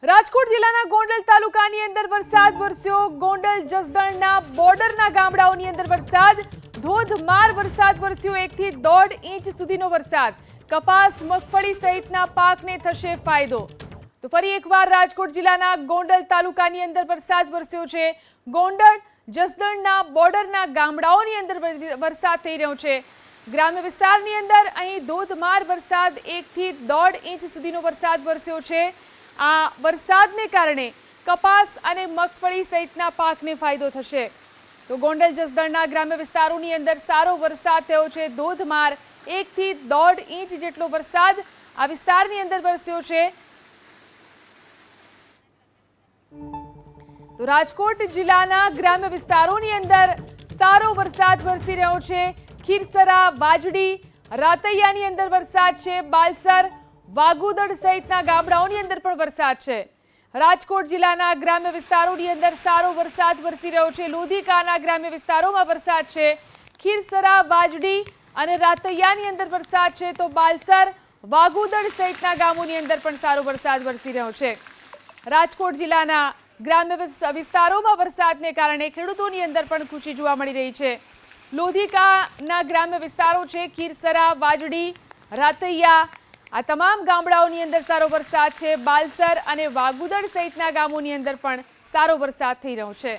રાજકોટ જિલ્લાના ગોંડલ તાલુકાની અંદર વરસાદ વરસ્યો। ગોંડલ જસદણના બોર્ડરના ગામડાઓની અંદર વરસાદ, ધોધમાર વરસાદ વરસ્યો। 1 થી 1.5 ઇંચ સુધીનો વરસાદ, કપાસ, મગફળી સહિતના પાકને થશે ફાયદો। તો ફરી એકવાર રાજકોટ જિલ્લાના ગોંડલ તાલુકાની અંદર વરસાદ વરસ્યો છે। ગોંડલ જસદણના બોર્ડરના ગામડાઓની અંદર વરસાદ થઈ રહ્યો છે। ગ્રામ્ય વિસ્તારની અંદર અહીં ધોધમાર વરસાદ, 1 થી 1.5 ઇંચ સુધીનો વરસાદ વરસ્યો છે। આ વરસાદને કારણે કપાસ અને મગફળી સહિતના પાકને ફાયદો થશે। તો ગોંડલ જસદણના ગ્રામ્ય વિસ્તારોની અંદર સારો વરસાદ થયો છે। ધોધમાર 1 થી 1.5 ઇંચ જેટલો વરસાદ આ વિસ્તારની અંદર વરસ્યો છે। તો રાજકોટ જિલ્લાના ગ્રામ્ય વિસ્તારોની અંદર સારો વરસાદ વરસી રહ્યો છે। ખીરસરા, વાજડી, રાતૈયાની અંદર વરસાદ છે। બાલસર, વાગુદડ સહિતના ગામડાઓની અંદર પણ વરસાદ છે। રાજકોટ જિલ્લાના ગ્રામ્ય વિસ્તારોની અંદર સારો વરસાદ વરસી રહ્યો છે। લોધિકાના ગ્રામ્ય વિસ્તારોમાં વરસાદ છે। ખીરસરા, વાજડી અને રાતૈયાની અંદર વરસાદ છે। તો બાલસર, વાગુદડ સહિતના ગામોની અંદર પણ સારો વરસાદ વરસી રહ્યો છે। રાજકોટ જિલ્લાના ગ્રામ્ય વિસ્તારોમાં વરસાદને કારણે ખેડૂતોની અંદર પણ ખુશી જોવા મળી રહી છે। લોધિકાના ગ્રામ્ય વિસ્તારો છે, ખીરસરા, વાજડી, રાતૈયા, આ તમામ ગામડાઓની અંદર સારો વરસાદ છે। બાલસર અને વાગુદડ સહિતના ગામોની અંદર પણ સારો વરસાદ થઈ રહ્યો છે।